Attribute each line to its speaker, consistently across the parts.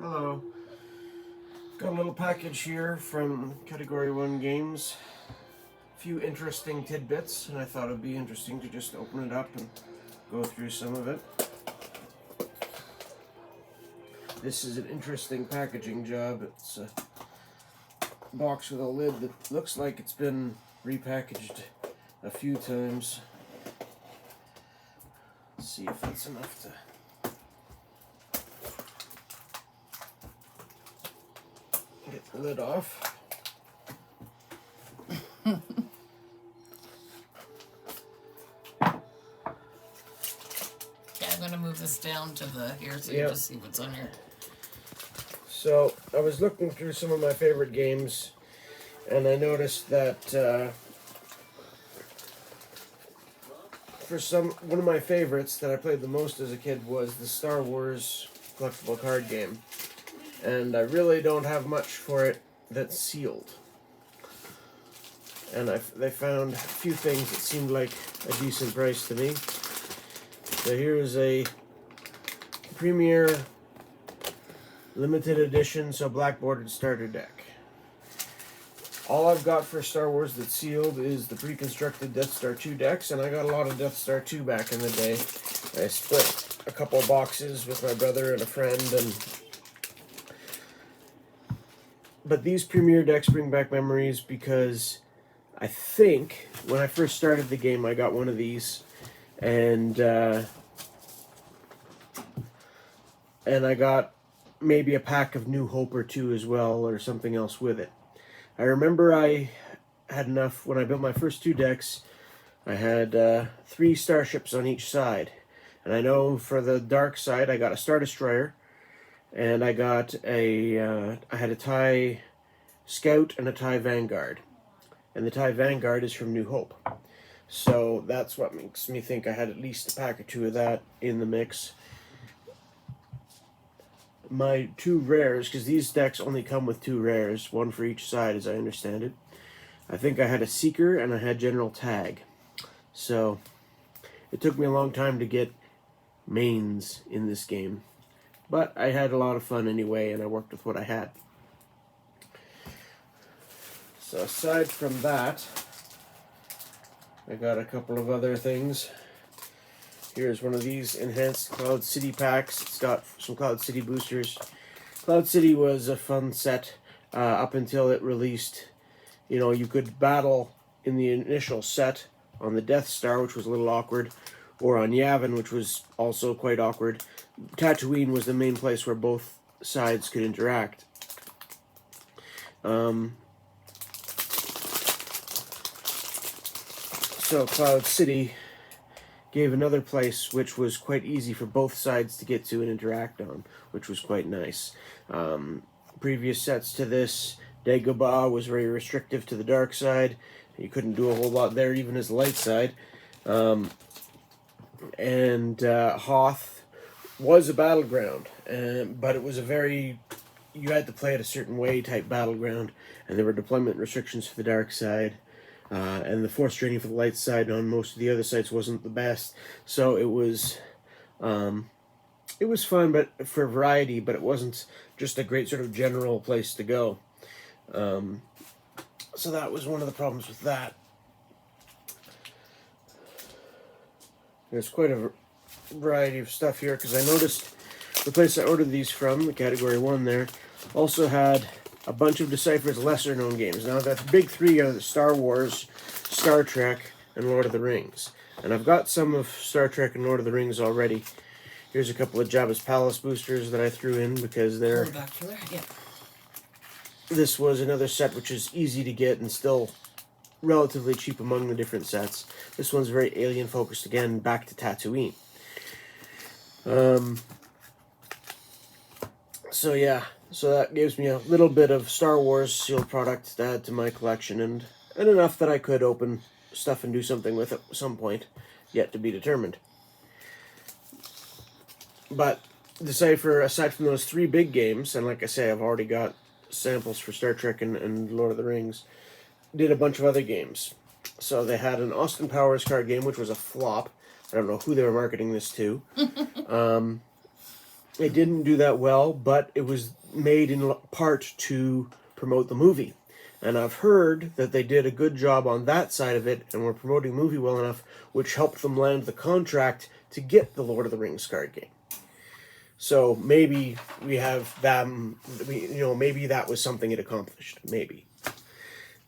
Speaker 1: Hello. Got a little package here from Category 1 Games. A few interesting tidbits, and I thought it'd be interesting to just open it up and go through some of it. This is an interesting packaging job. It's a box with a lid that looks like it's been repackaged a few times. Let's see if that's enough to... get the lid off.
Speaker 2: Yeah, I'm going to move this down to the here so you
Speaker 1: Yep.
Speaker 2: just see what's on here.
Speaker 1: So, I was looking through some of my favorite games, and I noticed that one of my favorites that I played the most as a kid was the Star Wars collectible card game. And I really don't have much for it that's sealed. And they found a few things that seemed like a decent price to me. So here's a Premier limited edition, so black bordered starter deck. All I've got for Star Wars that's sealed is the pre-constructed Death Star 2 decks, and I got a lot of Death Star 2 back in the day. I split a couple of boxes with my brother and a friend, but these Premier decks bring back memories because I think when I first started the game I got one of these, and I got maybe a pack of New Hope or two as well, or something else with it. I remember I had enough, when I built my first two decks, I had 3 starships on each side. And I know for the dark side I got a Star Destroyer, and I got I had a TIE Scout and a TIE Vanguard. And the TIE Vanguard is from New Hope. So that's what makes me think I had at least a pack or 2 of that in the mix. My 2 rares, because these decks only come with 2 rares, 1 for each side as I understand it. I think I had a Seeker and I had General Tag. So it took me a long time to get mains in this game. But I had a lot of fun anyway, and I worked with what I had. So aside from that, I got a couple of other things. Here's one of these enhanced Cloud City packs. It's got some Cloud City boosters. Cloud City was a fun set up until it released. You know, you could battle in the initial set on the Death Star, which was a little awkward, or on Yavin, which was also quite awkward. Tatooine was the main place where both sides could interact. So Cloud City gave another place which was quite easy for both sides to get to and interact on, which was quite nice. Previous sets to this, Dagobah was very restrictive to the dark side. You couldn't do a whole lot there, even as the light side. Hoth was a battleground, but it was a very, you had to play it a certain way type battleground, and there were deployment restrictions for the dark side. And the force training for the light side on most of the other sites wasn't the best, so it was fun, but for variety. But it wasn't just a great sort of general place to go. So that was one of the problems with that. There's quite a variety of stuff here because I noticed the place I ordered these from, the Category 1 there, also had a bunch of Decipher's lesser-known games. Now, the big 3 are the Star Wars, Star Trek, and Lord of the Rings. And I've got some of Star Trek and Lord of the Rings already. Here's a couple of Jabba's Palace boosters that I threw in because they're...
Speaker 2: Back to there. Yeah.
Speaker 1: This was another set which is easy to get and still relatively cheap among the different sets. This one's very alien-focused, again, back to Tatooine. So yeah, so that gives me a little bit of Star Wars sealed product to add to my collection, and enough that I could open stuff and do something with it at some point, yet to be determined. But Decipher, aside from those 3 big games, and like I say, I've already got samples for Star Trek and Lord of the Rings, did a bunch of other games. So they had an Austin Powers card game, which was a flop. I don't know who they were marketing this to. It didn't do that well, but it was made in part to promote the movie. And I've heard that they did a good job on that side of it and were promoting the movie well enough, which helped them land the contract to get the Lord of the Rings card game. So maybe we have them, maybe that was something it accomplished. Maybe.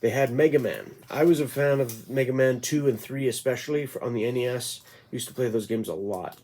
Speaker 1: They had Mega Man. I was a fan of Mega Man 2 and 3, especially on the NES. Used to play those games a lot.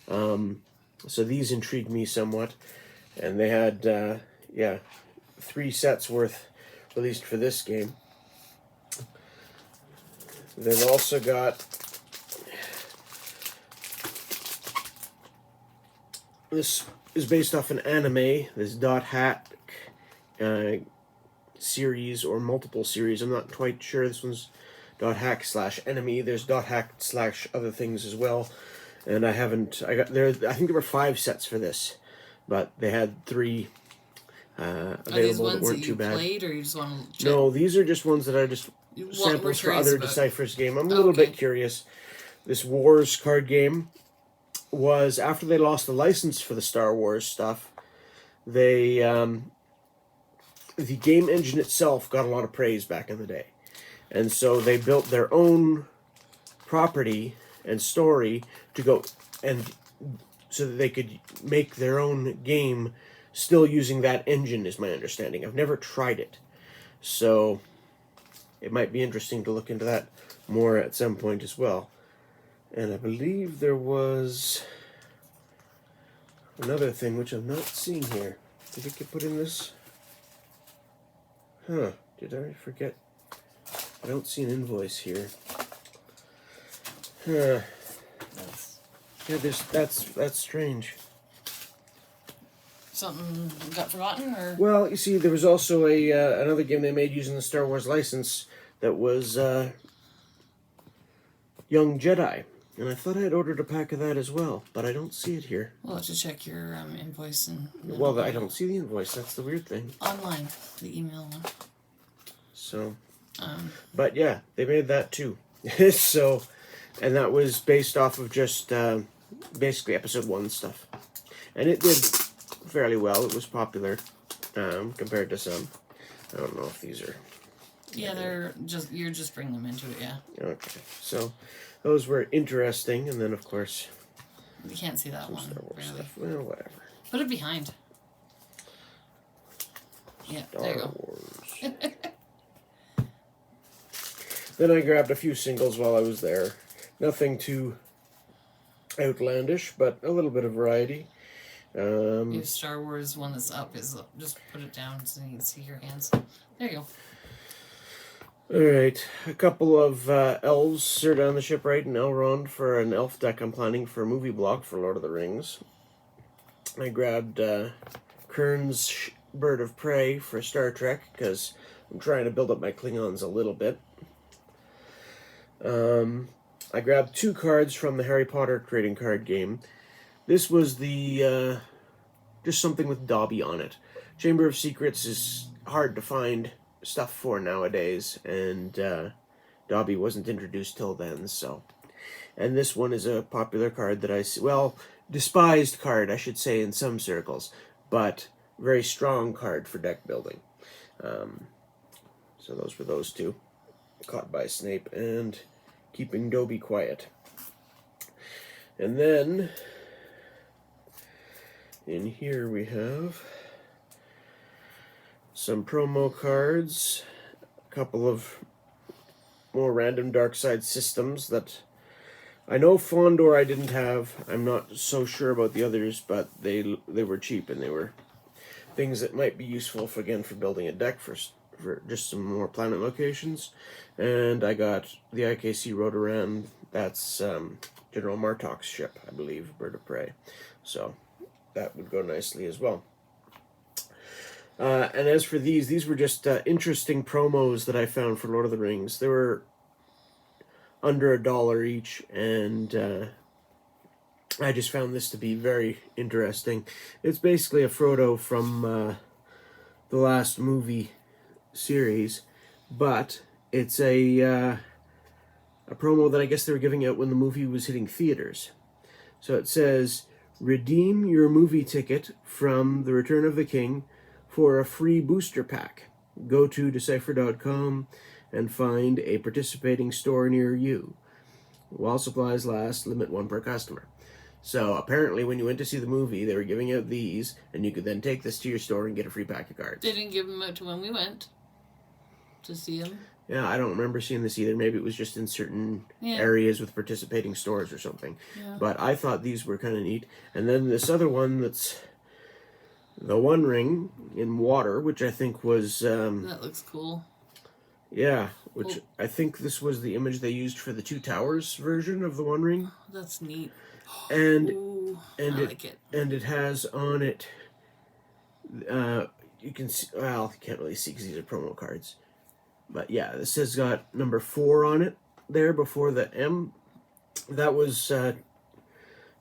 Speaker 1: So these intrigued me somewhat. And they had, 3 sets worth released for this game. They've also got... This is based off an anime, this Dot Hack series, or multiple series. I'm not quite sure. This one's Dot Hack / Enemy. There's Dot Hack / other things as well. And I think there were 5 sets for this, but they had 3 available that weren't too bad.
Speaker 2: Are these ones that you played, or you just want to check?
Speaker 1: No, these are just ones that are just samples for other Deciphers game. I'm a little bit curious. This Wars card game was, after they lost the license for the Star Wars stuff, they the game engine itself got a lot of praise back in the day. And so they built their own property and story to go, and so that they could make their own game still using that engine, is my understanding. I've never tried it. So it might be interesting to look into that more at some point as well. And I believe there was another thing which I'm not seeing here. Did it get put in this? Huh. Did I forget? I don't see an invoice here. Huh. Yeah, that's strange.
Speaker 2: Something got forgotten, or?
Speaker 1: Well, you see, there was also another game they made using the Star Wars license that was Young Jedi. And I thought I had ordered a pack of that as well, but I don't see it here.
Speaker 2: We'll have to check your invoice.
Speaker 1: Well, I don't see the invoice. That's the weird thing.
Speaker 2: Online, the email one.
Speaker 1: So, but yeah, they made that too. So, and that was based off of just basically episode 1 stuff. And it did fairly well. It was popular compared to some. I don't know if these are...
Speaker 2: Yeah, you're just bringing them into it, yeah.
Speaker 1: Okay, so those were interesting, and then of course...
Speaker 2: You can't see that one,
Speaker 1: Star Wars
Speaker 2: really.
Speaker 1: stuff. Well, whatever.
Speaker 2: Put it behind. Yeah, there you go.
Speaker 1: Wars. Then I grabbed a few singles while I was there. Nothing too outlandish, but a little bit of variety.
Speaker 2: Your Star Wars one that's up is just put it down so you can see your hands. There you go.
Speaker 1: Alright, a couple of elves are down the shipwright in Elrond for an elf deck I'm planning for a movie block for Lord of the Rings. I grabbed Kern's Bird of Prey for Star Trek because I'm trying to build up my Klingons a little bit. I grabbed 2 cards from the Harry Potter trading card game. This was the just something with Dobby on it. Chamber of Secrets is hard to find stuff for nowadays, and Dobby wasn't introduced till then, so. And this one is a popular card that I see, well, despised card, I should say, in some circles, but very strong card for deck building. So those were those 2. Caught by Snape and Keeping Dobby Quiet. And then in here we have some promo cards, a couple of more random Dark Side systems that I know Fondor I didn't have. I'm not so sure about the others, but they were cheap, and they were things that might be useful for building a deck for just some more planet locations. And I got the IKC Rotoran. That's General Martok's ship, I believe, Bird of Prey. So that would go nicely as well. And as for these were just interesting promos that I found for Lord of the Rings. They were under $1 each, and I just found this to be very interesting. It's basically a Frodo from the last movie series, but it's a promo that I guess they were giving out when the movie was hitting theaters. So it says, Redeem your movie ticket from The Return of the King for a free booster pack. Go to decipher.com and find a participating store near you. While supplies last, limit 1 per customer. So apparently when you went to see the movie, they were giving out these, and you could then take this to your store and get a free pack of cards.
Speaker 2: They didn't give them out to when we went to see them.
Speaker 1: Yeah, I don't remember seeing this either. Maybe it was just in certain areas with participating stores or something.
Speaker 2: Yeah.
Speaker 1: But I thought these were kind of neat. And then this other one that's the One Ring in water, which I think was...
Speaker 2: that looks cool.
Speaker 1: Yeah, which I think this was the image they used for the Two Towers version of the One Ring.
Speaker 2: That's neat.
Speaker 1: And
Speaker 2: Ooh, I like it.
Speaker 1: And it has on it... you can see... Well, you can't really see because these are promo cards. But yeah, this has got number 4 on it there before the M. That was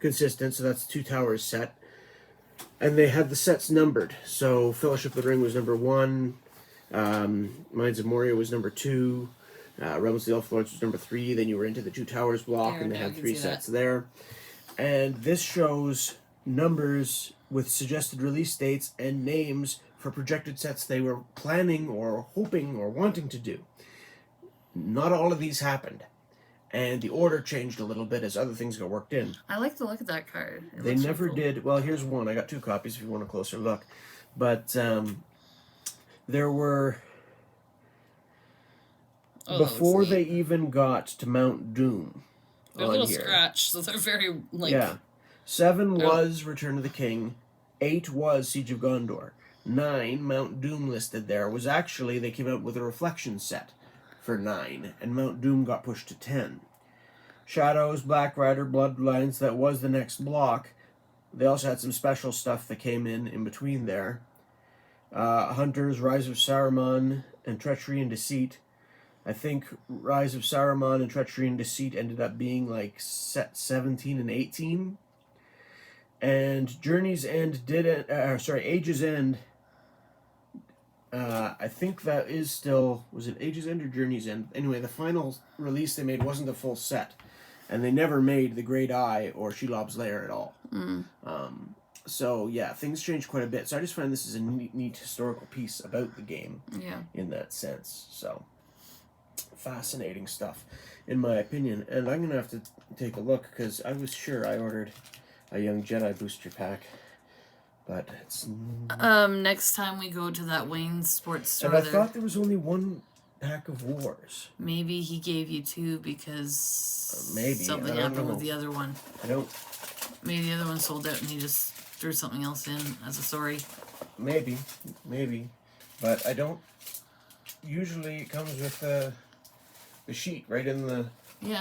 Speaker 1: consistent, so that's Two Towers set. And they had the sets numbered. So Fellowship of the Ring was number 1. Mines of Moria was number 2. Rebels of the Elf Lords was number 3. Then you were into the Two Towers block, and they had 3 sets there. And this shows numbers with suggested release dates and names for projected sets they were planning or hoping or wanting to do. Not all of these happened. And the order changed a little bit as other things got worked in.
Speaker 2: I like the look of that card.
Speaker 1: They never did... Well, here's one. I got 2 copies if you want a closer look. But there were... before they even got to Mount Doom
Speaker 2: they're a little scratched, so they're very, like...
Speaker 1: Yeah. 7 was Return of the King. 8 was Siege of Gondor. 9, Mount Doom listed there, was actually, they came out with a reflection set for 9, and Mount Doom got pushed to 10. Shadows, Black Rider, Bloodlines, that was the next block. They also had some special stuff that came in between there. Hunters, Rise of Saruman, and Treachery and Deceit. I think Rise of Saruman and Treachery and Deceit ended up being like set 17 and 18. And Journey's End Age's End. I think that is still... Was it Age's End or Journey's End? Anyway, the final release they made wasn't a full set. And they never made The Great Eye or Shelob's Lair at all. So, yeah, things changed quite a bit. So I just find this is a neat historical piece about the game.
Speaker 2: Yeah.
Speaker 1: In that sense. So, fascinating stuff, in my opinion. And I'm going to have to take a look, because I was sure I ordered a Young Jedi booster pack. But it's...
Speaker 2: next time we go to that Wayne sports store...
Speaker 1: And I thought there was only 1 pack of Wars.
Speaker 2: Maybe he gave you 2 because...
Speaker 1: maybe.
Speaker 2: Something happened with the other one.
Speaker 1: I don't...
Speaker 2: Maybe the other one sold out and he just threw something else in as a sorry.
Speaker 1: Maybe. But I don't... Usually it comes with the sheet right in the